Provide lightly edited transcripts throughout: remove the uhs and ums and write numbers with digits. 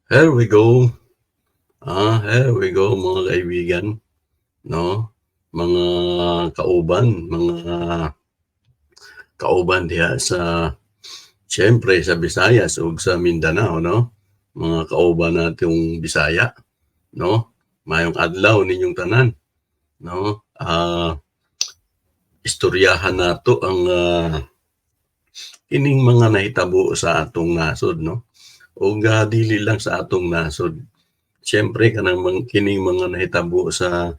Here we go. Here we go mga kaibigan, no? Mga kauban diha sa siyempre sa Visayas ug sa Mindanao, no? Mga kauban natong Bisaya, no? Mayong adlaw ninyong tanan, no? Istoryahan nato ang ining mga nahitabo sa atong nasod, no? Ug dili lang sa atong nasod. Siyempre kanang kining mga nahitabo sa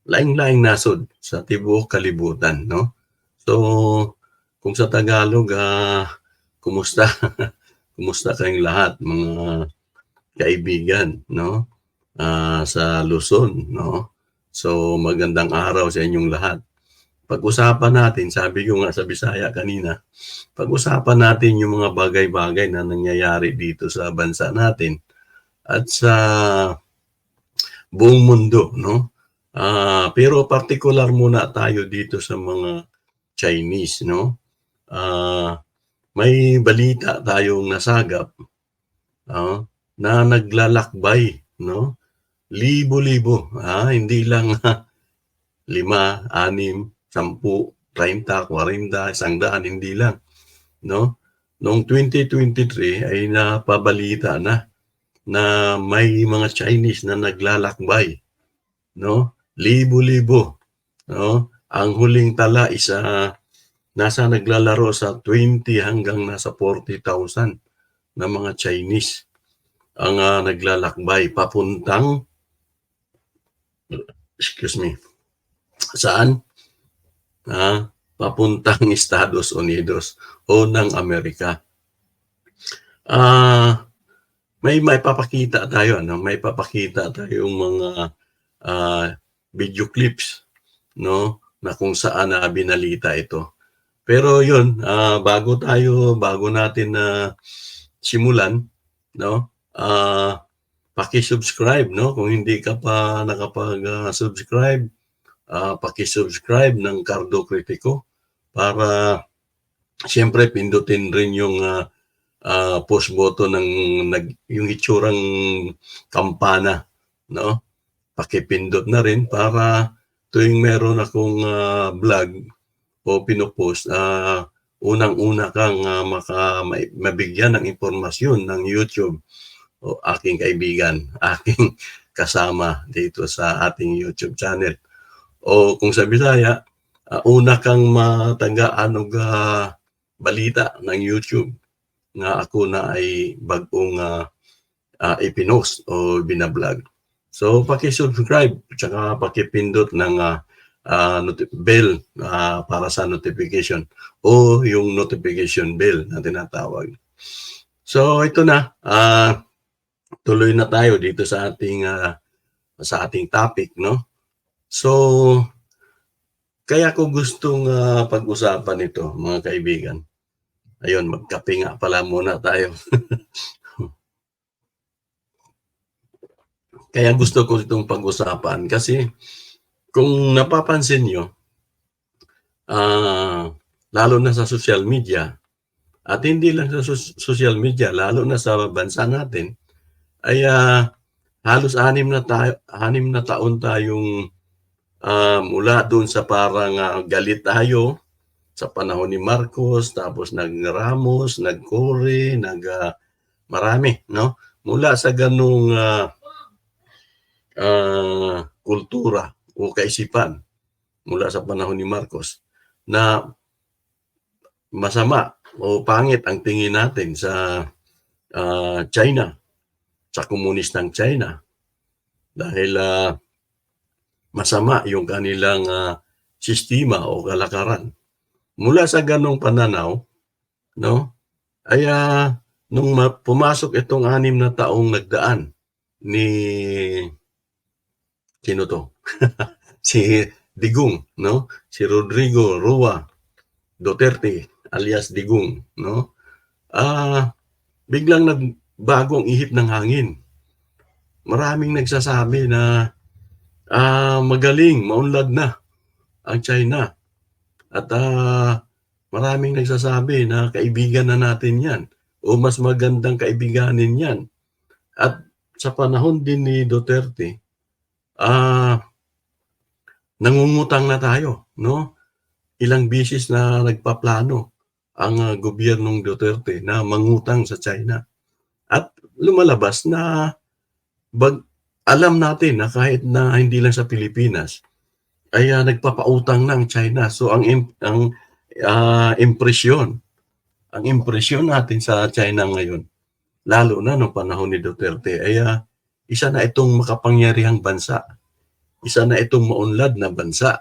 laing-laing nasod sa tibuok kalibutan, no? So, kung sa Tagalog, kumusta? Kumusta kayong lahat mga kaibigan, no? Sa Luzon, no? So, magandang araw sa inyong lahat. Pag-usapan natin, sabi ko nga sa Bisaya kanina, pag-usapan natin yung mga bagay-bagay na nangyayari dito sa bansa natin at sa buong mundo, no? Pero particular muna tayo dito sa mga Chinese, no? May balita tayong nasagap na naglalakbay, no? Libo-libo, hindi lang 5, 6, 10, 30, 40, 100, hindi lang, no? Noong 2023 ay napabalita na may mga Chinese na naglalakbay, no? Libo-libo, no? Ang huling tala is nasa naglalaro sa 20 hanggang nasa 40,000 na mga Chinese ang naglalakbay papuntang saan? Papuntang Estados Unidos o ng Amerika. May papakita tayo, no? May papakita tayong mga video clips, no? Na kung saan binalita ito. Pero yun, bago natin simulan, no? Paki-subscribe, no? Kung hindi ka pa nakapag-subscribe, paki-subscribe ng Cardo Kritiko para siyempre pindutin rin yung push button ng yung itsurang kampana, no? Pakipindot na rin para tuwing meron akong vlog o pinopost, unang-una kang mabigyan ng impormasyon ng YouTube o aking kaibigan, aking kasama dito sa ating YouTube channel. O kung sa Bisaya, una kang matagaan og balita ng YouTube nga ako na ay bagong ipinost o binablog. So, paki-subscribe tsaka paki-pindot ng bell para sa notification o yung notification bell na tinatawag. So, ito na. Tuloy na tayo dito sa ating topic, no? So, kaya ko gustong pag-usapan ito, mga kaibigan. Ayun, magkape nga pala muna tayo. Kaya gusto ko itong pag-usapan kasi kung napapansin nyo, lalo na sa social media, at hindi lang sa social media, lalo na sa bansa natin, ay halos 6 na taon tayong mula doon sa parang galit tayo sa panahon ni Marcos, tapos nag-Ramos, nag-Cory, marami, no? Mula sa ganung kultura o kaisipan mula sa panahon ni Marcos na masama o pangit ang tingin natin sa China, sa komunistang China dahil masama yung kanilang sistema o kalakaran. Mula sa ganong pananaw, no, ay nung pumasok itong 6 na taong nagdaan ni sino to? Si Digong, no? Si Rodrigo Roa Duterte alias Digong, no? Biglang nagbago ang ihip ng hangin. Maraming nagsasabi na magaling, maunlad na ang China. At maraming nagsasabi na kaibigan na natin yan o mas magandang kaibiganin yan At sa panahon din ni Duterte, nangungutang na tayo, no? Ilang beses na nagpaplano ang gobyernong Duterte na mangutang sa China. At lumalabas na alam natin na kahit na hindi lang sa Pilipinas ay nagpapautang ng China. So ang impresyon natin sa China ngayon, lalo na noong panahon ni Duterte, ay isa na itong makapangyarihang bansa. Isa na itong maunlad na bansa,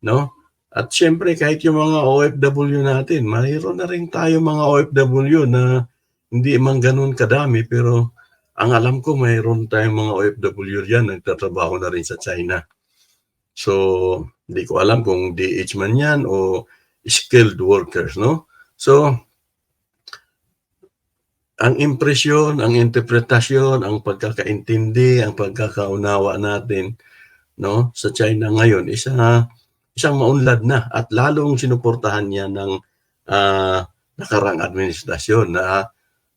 no? At siyempre kahit yung mga OFW natin, mayroon na rin tayo mga OFW na hindi man ganun kadami, pero ang alam ko mayroon tayong mga OFW yan nagtatrabaho na rin sa China. So, hindi ko alam kung DH man yan o skilled workers, no? So, ang impresyon, ang interpretasyon, ang pagkakaintindi, ang pagkakaunawa natin, no, sa China ngayon isang maunlad na at lalong sinuportahan niya ng nakarang administrasyon na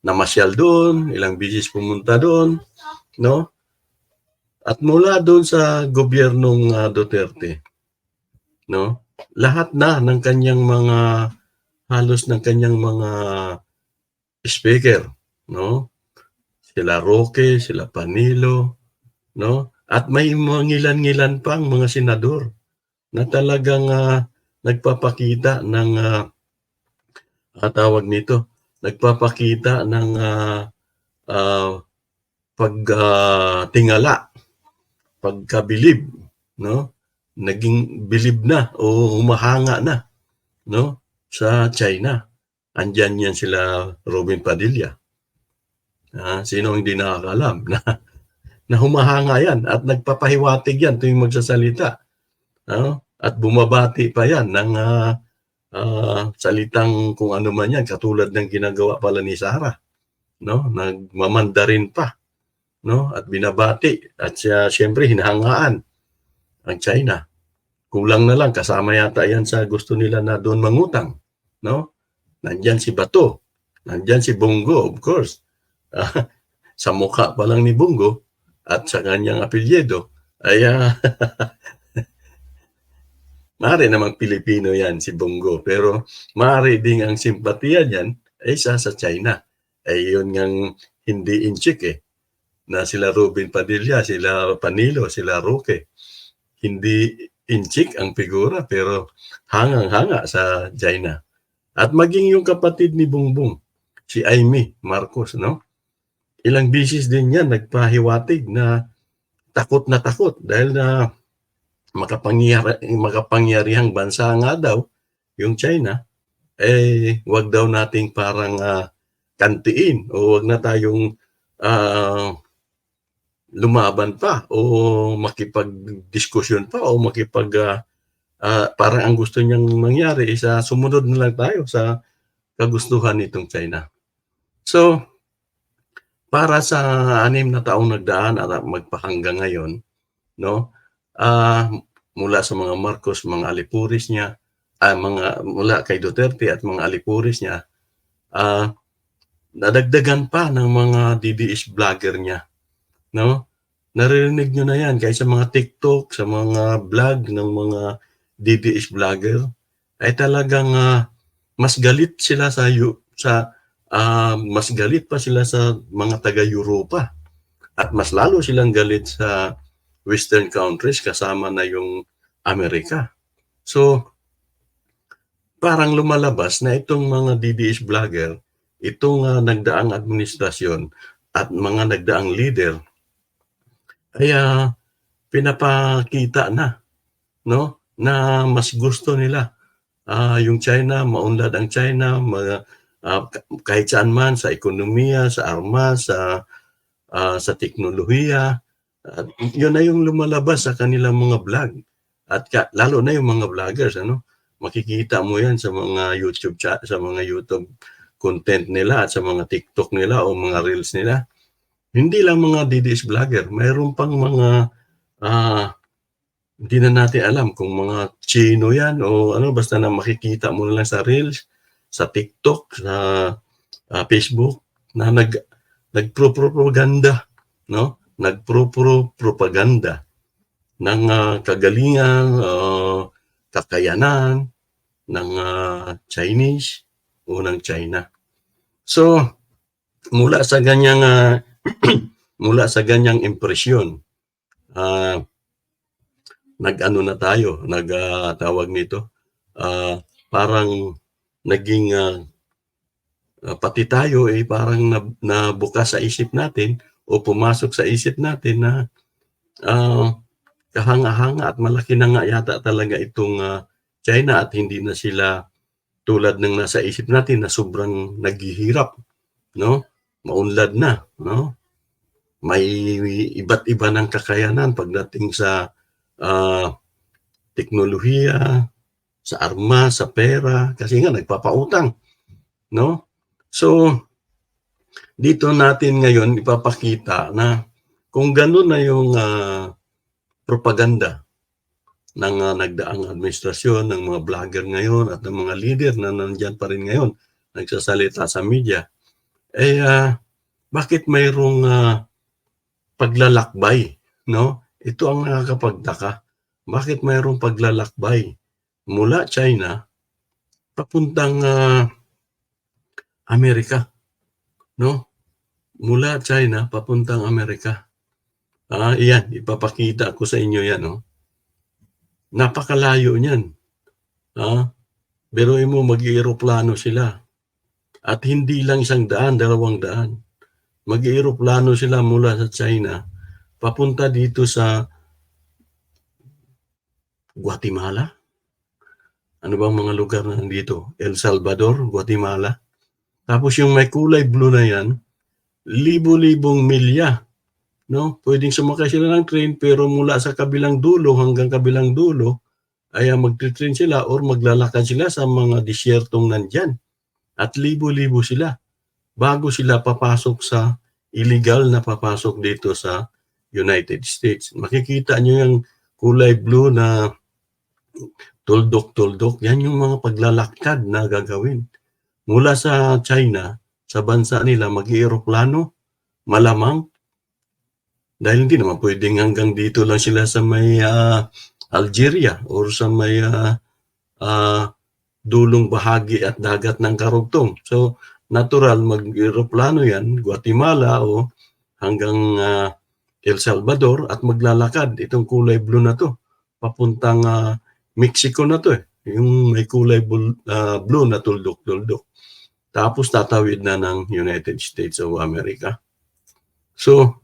namasyal doon, ilang beses pumunta doon, no? At mula doon sa gobyernong Duterte, no, lahat na ng kanyang halos ng kanyang mga speaker, no? Sila Roque, sila Panilo, no? At may mga ngilan-ngilan pang mga senador na talagang nagpapakita ng nagpapakita ng pagtingala, pagkabilib, no? Naging bilib na o humahanga na, no? Sa China. Andyan yan sila Robin Padilla. Sino hindi nakakaalam na humahanga yan at nagpapahiwatig yan tuwing magsasalita. At bumabati pa yan ng salitang kung ano man yan, katulad ng ginagawa pala ni Sara, no? Nagmamandarin pa, no? At binabati at siyempre hinahangaan ang China. Kulang na lang, kasama yata yan sa gusto nila na doon mangutang, no? Nandyan si Bato, nandyan si Bongo, of course. Sa mukha pa lang ni Bongo at sa kanyang apelyido ay maaari namang Pilipino yan si Bongo, pero maaari ding ang simpatiya niyan ay sa China. Ay yun ngang hindi inchik na sila Robin Padilla, sila Panilo, sila Roque. Hindi inchik ang figura pero hangang-hanga sa China. At maging yung kapatid ni Bongbong, si Amy Marcos, no? Ilang beses din yan nagpahiwatig na takot dahil na makapangyarihang bansa nga daw yung China, wag daw nating parang kantiin o wag na tayong lumaban pa o makipagdiskusyon pa o parang ang gusto niyang mangyari is sumunod na lang tayo sa kagustuhan nitong China. So, para sa 6 na taong nagdaan at magpahanggang ngayon, no? Mula sa mga Marcos, mga alipuris niya, mula kay Duterte at mga alipuris niya, nadagdagan pa ng mga DDS vlogger niya, no? Narinig nyo na yan, kahit sa mga TikTok, sa mga vlog ng mga DDS vlogger, ay talagang mas galit sila mas galit pa sila sa mga taga-Europa at mas lalo silang galit sa Western countries kasama na yung Amerika. So, parang lumalabas na itong mga DDS vlogger, itong nagdaang administrasyon at mga nagdaang leader ay pinapakita na, no, na mas gusto nila yung China, maunlad ang China, kahit saan man, sa ekonomiya, sa armas, sa teknolohiya. Yun na yung lumalabas sa kanilang mga vlog. At lalo na yung mga vloggers, ano? Makikita mo yan sa mga YouTube chat, sa mga YouTube content nila at sa mga TikTok nila o mga reels nila. Hindi lang mga DDS vlogger, mayroon pang mga hindi na natin alam kung mga Chino yan o ano, basta na makikita mo na lang sa reels, sa TikTok, sa Facebook, na nagpropaganda, no? Nagpropaganda ng kagalingan, kakayanan ng Chinese o ng China. So, mula sa ganyang mula sa ganyang impresyon, nag-ano na tayo, tawag nito, parang naging pati tayo parang nabukas sa isip natin o pumasok sa isip natin na kahanga-hanga at malaki na nga yata talaga itong China at hindi na sila tulad ng nasa isip natin na sobrang naghihirap, no? Maunlad na, no? May iba't iba ng kakayanan pagdating sa teknolohiya, sa armas, sa pera, kasi nga nagpapautang, no? So, dito natin ngayon ipapakita na kung gano'n na yung propaganda ng nagdaang administrasyon, ng mga vlogger ngayon at ng mga leader na nandyan pa rin ngayon, nagsasalita sa media, bakit mayroong paglalakbay, no? Ito ang nakakapagtaka. Bakit mayroong paglalakbay mula China papuntang Amerika, no? Mula China papuntang Amerika. Iyan, ipapakita ko sa inyo yan, no? Napakalayo niyan. Biruin mo, mag-eroplano sila. At hindi lang 100, 200. Mag-eroplano sila mula sa China papunta dito sa Guatemala. Ano bang mga lugar na nandito? El Salvador, Guatemala. Tapos yung may kulay blue na yan, libo-libong milya. No? Pwedeng sumakay sila ng train pero mula sa kabilang dulo hanggang kabilang dulo ay magti-train sila or maglalakad sila sa mga disyertong nandyan. At libo-libo sila bago sila papasok sa illegal na papasok dito sa United States. Makikita nyo yung kulay blue na tuldok-tuldok. Yan yung mga paglalakad na gagawin. Mula sa China, sa bansa nila, mag-eroplano, malamang. Dahil hindi naman pwedeng hanggang dito lang sila sa may Algeria or sa may dulong bahagi at dagat ng karugtong. So, natural mag-eroplano yan, Guatemala o hanggang El Salvador at maglalakad. Itong kulay blue na to, papuntang Mexico na to yung may kulay blue na tuldok-tuldok. Tapos tatawid na ng United States of America. So,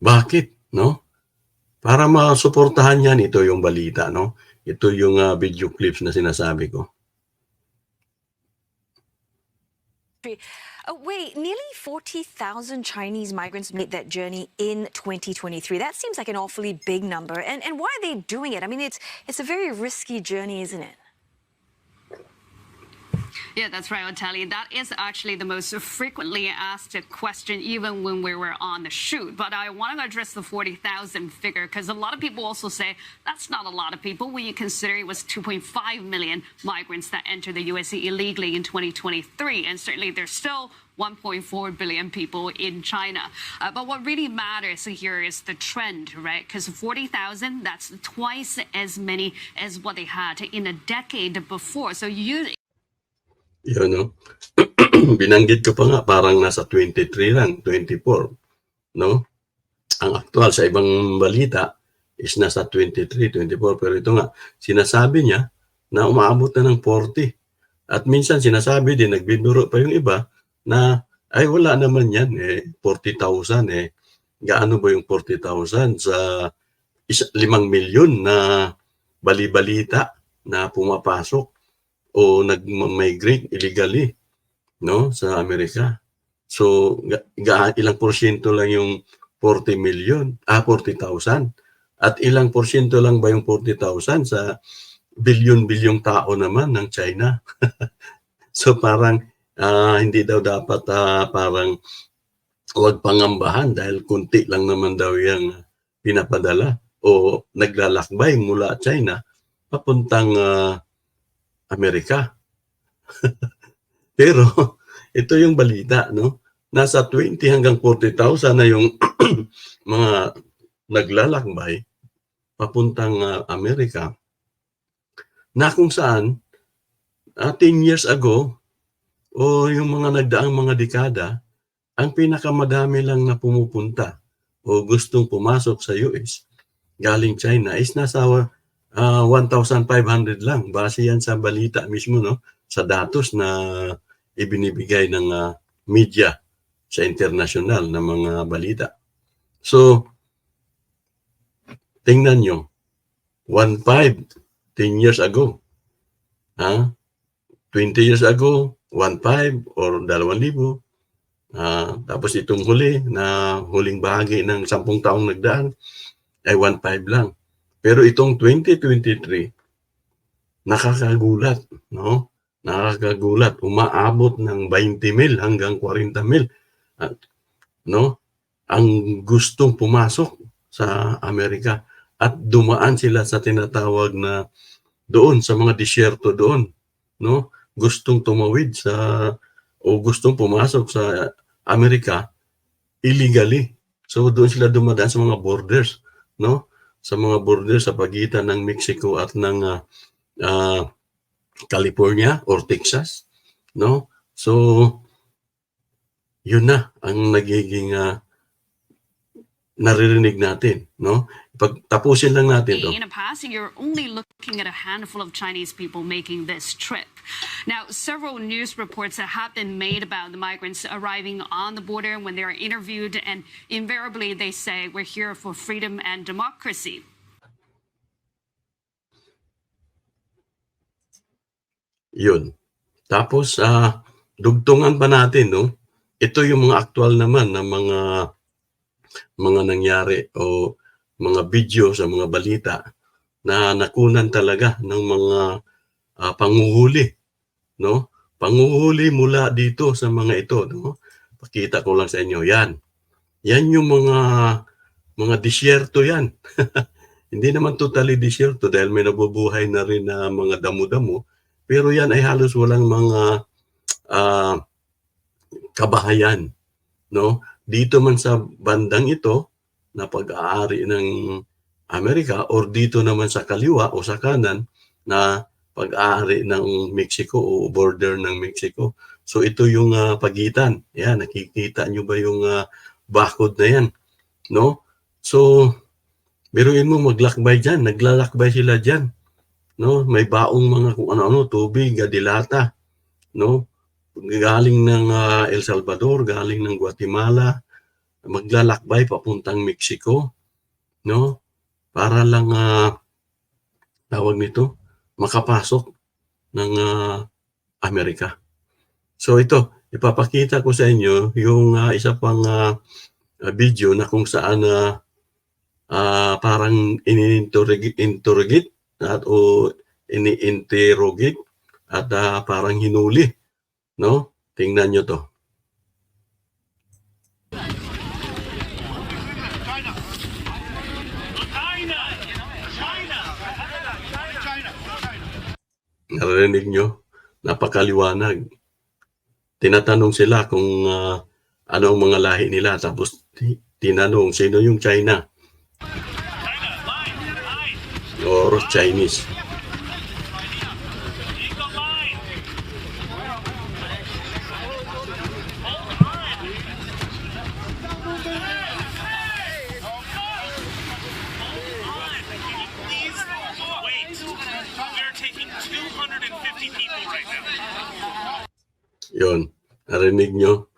bakit, no? Para masuportahan yan, ito yung balita, no? Ito yung video clips na sinasabi ko. Wait, nearly 40,000 Chinese migrants made that journey in 2023. That seems like an awfully big number. And why are they doing it? I mean, it's a very risky journey, isn't it? Yeah, that's right, Otali. That is actually the most frequently asked question, even when we were on the shoot. But I want to address the 40,000 figure, because a lot of people also say that's not a lot of people when you consider it was 2.5 million migrants that entered the USA illegally in 2023. And certainly there's still 1.4 billion people in China. But what really matters here is the trend, right? Because 40,000, that's twice as many as what they had in a decade before. So Yun, no? Binanggit ko pa nga, parang nasa 23 lang, 24, no? Ang actual sa ibang balita is nasa 23, 24, pero ito nga, sinasabi niya na umaabot na ng 40. At minsan sinasabi din, nagbibiro pa yung iba, na ay wala naman yan, 40,000, gaano ba yung 40,000 sa 5 milyon na bali-balita na pumapasok o nag-migrate illegally, no, sa Amerika. So, ilang porsyento lang yung 40,000 at ilang porsyento lang ba yung 40,000 sa bilyon-bilyong tao naman ng China. So, parang hindi daw dapat parang huwag pangambahan dahil kunti lang naman daw yung pinapadala o naglalakbay mula China papuntang Amerika. Pero ito yung balita, no? nasa 20 hanggang 40,000 na yung mga naglalakbay papuntang Amerika, na kung saan 10 years ago o yung mga nagdaang mga dekada, ang pinakamadami lang na pumupunta o gustong pumasok sa US galing China is nasa 1,500 lang. Base yan sa balita mismo, no? Sa datos na ibinibigay ng media sa international na mga balita. So, tingnan nyo, 1,500 10 years ago. 20 years ago, 1,500 or 2,000. Tapos itong huli, na huling bahagi ng 10 taong nagdaan, ay 1,500 lang. Pero itong 2023, nakakagulat, no? Nakakagulat, umaabot ng 20,000 hanggang 40,000, no? Ang gustong pumasok sa Amerika at dumaan sila sa tinatawag na doon sa mga disyerto doon, no? Gustong tumawid o gustong pumasok sa Amerika illegally. So doon sila dumadaan sa mga borders, no? Sa mga borders sa pagitan ng Mexico at ng California or Texas, no? So yun na ang nagiging naririnig natin, no? Pagtapusin lang natin to. In a past, you're only looking at a handful of Chinese people making this trip. Now, several news reports that have been made about the migrants arriving on the border when they are interviewed, and invariably they say, we're here for freedom and democracy. Yun. Tapos, dugtungan pa natin, no? Ito yung mga aktual naman na mga nangyari o mga video sa mga balita na nakunan talaga ng mga panguhuli, no? Panguhuli mula dito sa mga ito, no? Pakita ko lang sa inyo, yan. Yan yung mga disyerto yan. Hindi naman totally disyerto dahil may nabubuhay na rin na mga damo-damo, pero yan ay halos walang mga kabahayan, no? Dito man sa bandang ito na pag-aari ng Amerika or dito naman sa kaliwa o sa kanan na pag-aari ng Mexico o border ng Mexico. So ito yung pagitan. Yan, nakikita nyo ba yung bakod na yan? No? So, biruin mo maglakbay dyan. Naglalakbay sila dyan. No? May baong mga kung ano-ano, tubig, dilata. No? Galing ng El Salvador, galing ng Guatemala, maglalakbay papuntang Mexico, no? Para lang tawag nito, makapasok ng Amerika. So ito, ipapakita ko sa inyo yung isa pang video na kung saan parang ini-interrogate o ini-interrogate at parang hinuli, no? Tingnan nyo to. Narinig nyo? Napakaliwanag. Tinatanong sila kung ano ang mga lahi nila. Tapos tinanong, sino yung China? Or Chinese. Yun, narinig nyo,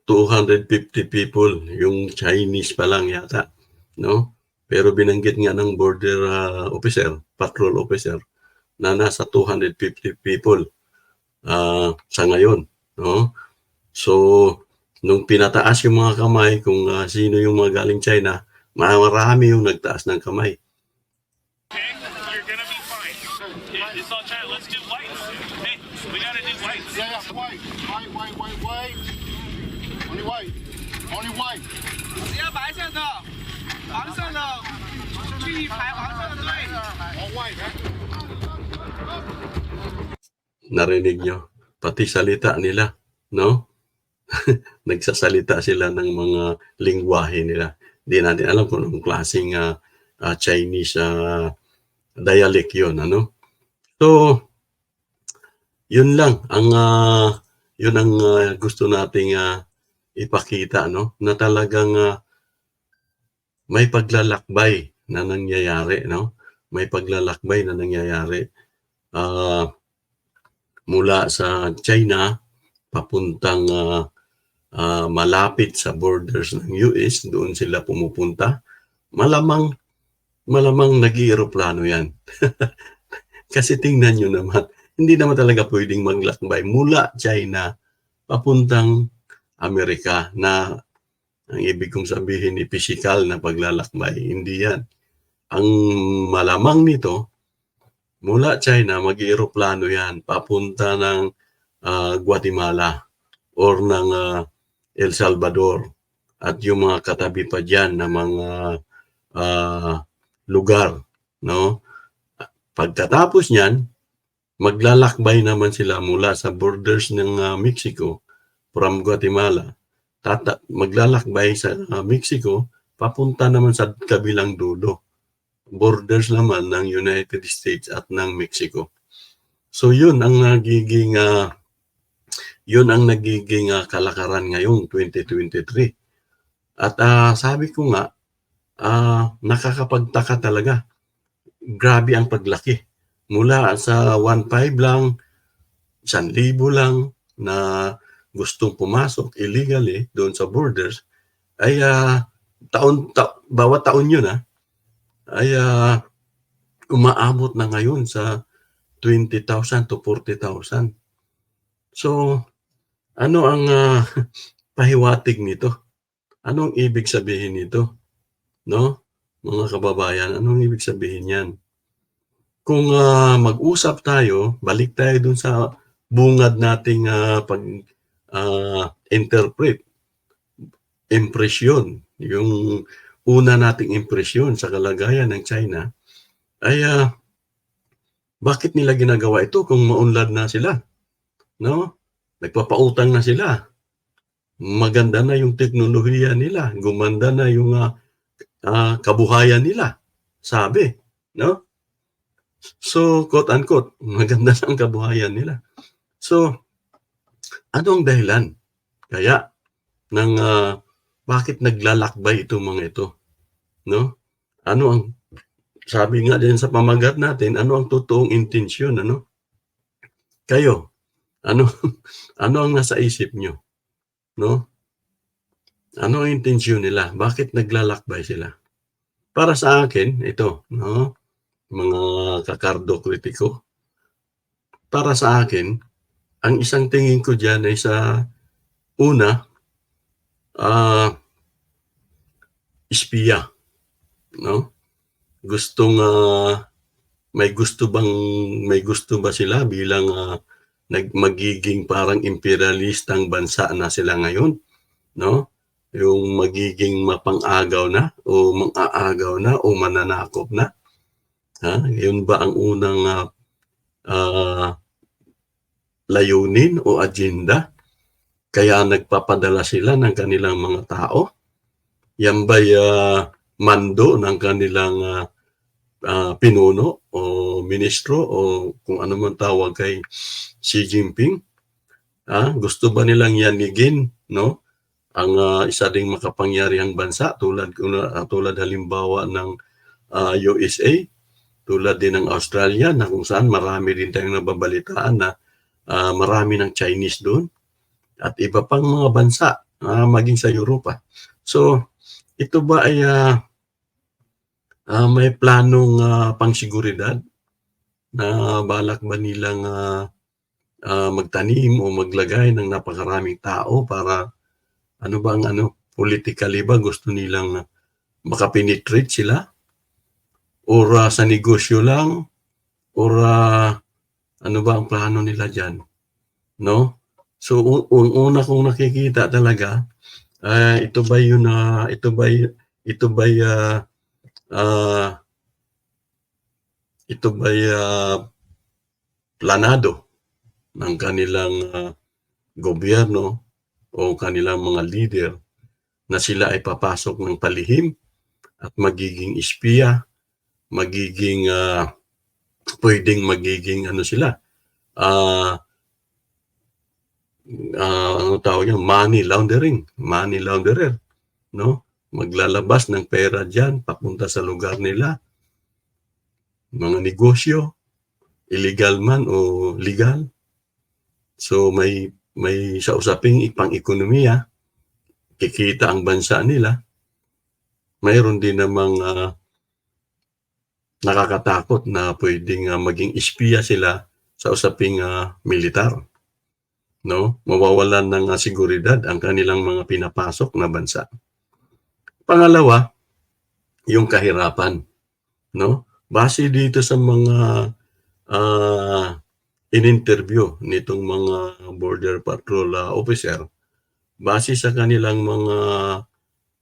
250 people, yung Chinese pa lang yata, no? Pero binanggit nga ng border officer, patrol officer, na nasa 250 people sa ngayon, no? So, nung pinataas yung mga kamay, kung sino yung mga galing China, marami yung nagtaas ng kamay. Okay, you're gonna be fine. It's all China. Let's do white. Hey, we gotta do white. Yeah, white. Only white. Only white. 只要白色的，黄色的去排黄色的队。 All white. Narinig nyo, pati salita nila, no? nagsasalita sila ng mga lingwahe nila. Hindi natin alam kung anong klaseng Chinese dialect yun, ano? So, yun lang ang gusto nating ipakita, no? Na talagang may paglalakbay na nangyayari, no? May paglalakbay na nangyayari mula sa China papuntang malapit sa borders ng US, doon sila pumupunta. Malamang nag-ieroplano yan. Kasi tingnan nyo naman, hindi naman talaga pwedeng maglakbay mula China papuntang Amerika na ang ibig kong sabihin ni physical na paglalakbay. Hindi yan. Ang malamang nito, mula China, mag-ieroplano yan papunta ng Guatemala or ng El Salvador at yung mga katabi pa dyan na mga lugar, no? Pagkatapos niyan, maglalakbay naman sila mula sa borders ng Mexico from Guatemala. Maglalakbay sa Mexico, papunta naman sa kabilang dulo. Borders naman ng United States at ng Mexico. So yun ang nagiging kalakaran ngayong 2023. At sabi ko nga, nakakapagtaka talaga. Grabe ang paglaki. Mula sa 1.5 lang, 1,000 lang na gustong pumasok illegally doon sa borders, ay bawat taon yun ay umaabot na ngayon sa 20,000 to 40,000. So, ano ang pahiwatig nito? Anong ibig sabihin nito? No? Mga kababayan, anong ibig sabihin yan? Kung mag-usap tayo, balik tayo dun sa bungad nating pag-interpret. Impresyon. Yung una nating impresyon sa kalagayan ng China ay bakit nila ginagawa ito kung maunlad na sila? No? Nagpapautang na sila. Maganda na yung teknolohiya nila. Gumanda na yung kabuhayan nila. Sabi. No? So, quote-unquote, maganda na ang kabuhayan nila. So, ano ang dahilan? Kaya, ng bakit naglalakbay itong mga ito? No? Ano ang, sabi nga din sa pamagat natin, ano ang totoong intensyon? Ano? Kayo, ano ang nasa isip nyo? No? Ano ang intensyon nila? Bakit naglalakbay sila? Para sa akin, ito, no? Mga kakardo kritiko. Para sa akin, ang isang tingin ko dyan ay sa una, espiya. No? May gusto ba sila bilang magiging parang imperialistang bansa na sila ngayon, no? Yung magiging mapang-agaw na o mang-aagaw na o mananakop na. Yun ba ang unang layunin o agenda? Kaya nagpapadala sila ng kanilang mga tao? Yan ba'y mando ng kanilang pinuno o ministro o kung ano man tawag kay Xi Jinping? Gusto ba nilang yanigin, no? Ang isa ding makapangyarihang bansa tulad halimbawa ng USA, tulad din ng Australia na kung saan marami din tayong nababalitaan na marami ng Chinese doon at iba pang mga bansa maging sa Europa. So, ito ba ay may planong pangsiguridad na balak ba nilang magtanim o maglagay ng napakaraming tao para politically ba gusto nilang makapenetrate sila? Or sa negosyo lang? Or ano ba ang plano nila dyan? No? So, una kong nakikita talaga, ito ba planado ng kanilang gobyerno o kanilang mga leader na sila ay papasok ng palihim at magiging espiya, magiging pwedeng magiging ano sila, ano tawag yan, money launderer, no? Maglalabas ng pera diyan papunta sa lugar nila, mga negosyo, illegal man o legal. So may sa usaping pang-ekonomiya, kikita ang bansa nila. Mayroon din namang nakakatakot na pwedeng maging espiya sila sa usaping militar. No? Mawawalan ng seguridad ang kanilang mga pinapasok na bansa. Pangalawa, yung kahirapan. No? Base dito sa mga in-interview nitong mga border patrol officer, base sa kanilang mga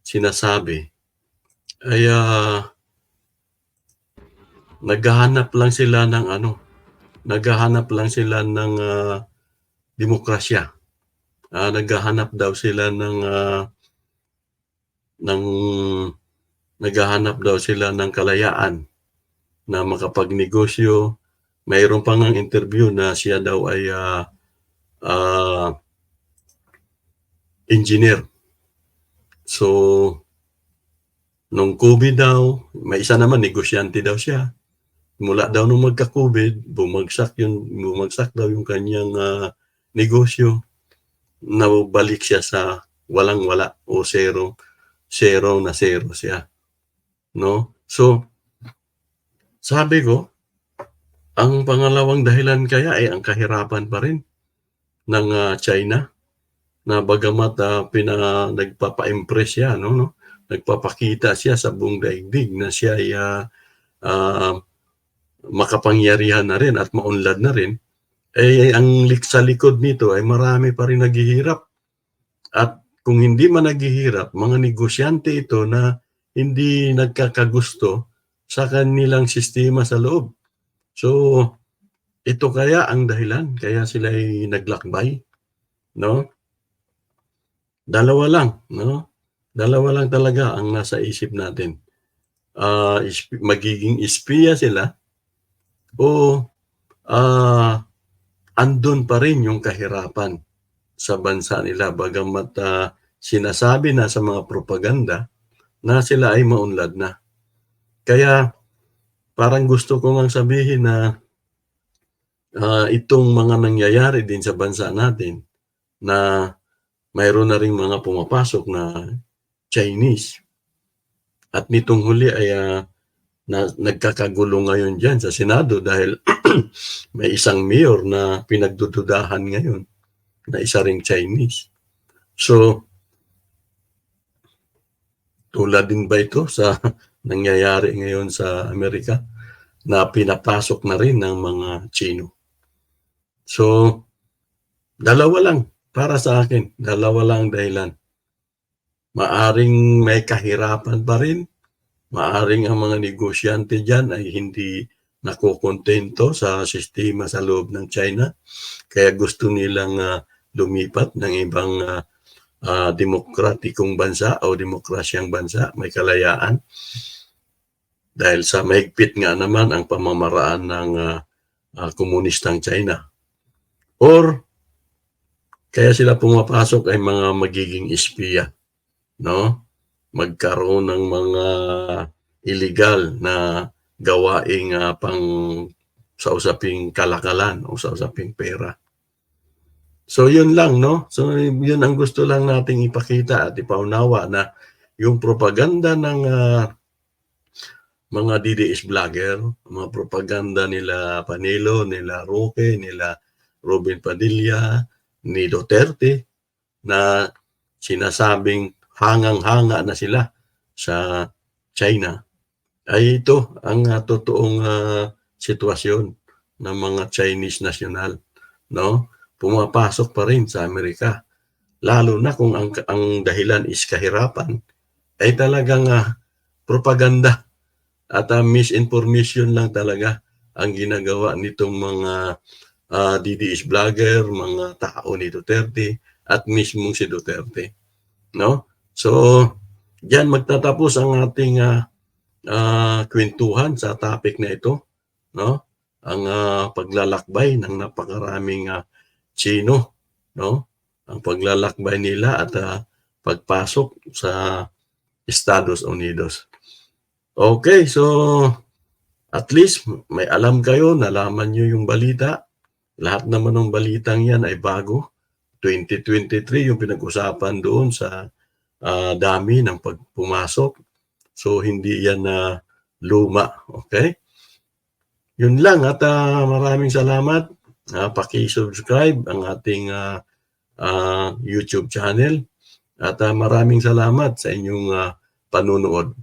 sinasabi, ay naghahanap lang sila ng demokrasya. Naghahanap daw sila ng kalayaan na makapagnegosyo. Mayroon pang ang interview na siya daw ay engineer. So, nung COVID daw, may isa naman, negosyante daw siya. Mula daw nung magka-COVID, bumagsak daw yung kanyang negosyo. Nabalik siya sa walang-wala o zero siya. No? So, sabi ko, ang pangalawang dahilan kaya ay ang kahirapan pa rin ng China, na bagamat nagpapa-impress siya, no? Nagpapakita siya sa buong daigdig na siya ay makapangyarihan na rin at maunlad na rin, ang sa likod nito ay marami pa rin naghihirap. At kung hindi man naghihirap, mga negosyante ito na hindi nagkakagusto sa kanilang sistema sa loob. So, ito kaya ang dahilan, kaya sila ay naglakbay, no? Dalawa lang talaga ang nasa isip natin. Magiging espiya sila o andun pa rin yung kahirapan sa bansa nila, bagamat sinasabi na sa mga propaganda na sila ay maunlad na. Kaya parang gusto ko ngang sabihin na itong mga nangyayari din sa bansa natin, na mayroon na ring mga pumapasok na Chinese. At nitong huli ay nagkakagulo ngayon dyan sa Senado dahil may isang mayor na pinagdududahan ngayon na isa ring Chinese. So, tulad din ba ito sa nangyayari ngayon sa Amerika na pinapasok na rin ng mga Chino? So, dalawa lang para sa akin. Dalawa lang dahilan. Maaring may kahirapan pa rin. Maaring ang mga negosyante dyan ay hindi nakokontento sa sistema sa loob ng China. Kaya gusto nilang lumipat ng ibang demokratikong bansa o demokrasyang bansa, may kalayaan. Dahil sa mahigpit nga naman ang pamamaraan ng komunistang China. Or, kaya sila pumapasok ay mga magiging espiya, no? Magkaroon ng mga illegal na gawaing pang sa usaping kalakalan o sa usaping pera. So yun lang, no? So yun ang gusto lang nating ipakita at ipaunawa, na yung propaganda ng mga DDS vlogger, mga propaganda nila Panelo, nila Roque, nila Robin Padilla, ni Duterte, na sinasabing hangang-hanga na sila sa China, ay ito ang totoong sitwasyon ng mga Chinese national, no? Pumapasok pa rin sa Amerika. Lalo na kung ang dahilan is kahirapan, ay talagang propaganda at misinformation lang talaga ang ginagawa nitong mga DDS vlogger, mga tao ni Duterte at mismong si Duterte. No? So, diyan magtatapos ang ating kwentuhan sa topic na ito. No? Ang paglalakbay ng napakaraming Chino. No? Ang paglalakbay nila at pagpasok sa Estados Unidos. Okay, so at least may alam kayo, nalaman nyo yung balita. Lahat naman ng balitang yan ay bago. 2023 yung pinag-usapan doon sa dami ng pagpumasok. So hindi yan luma. Okay? Yun lang at maraming salamat. Paki-subscribe ang ating YouTube channel at maraming salamat sa inyong panunood.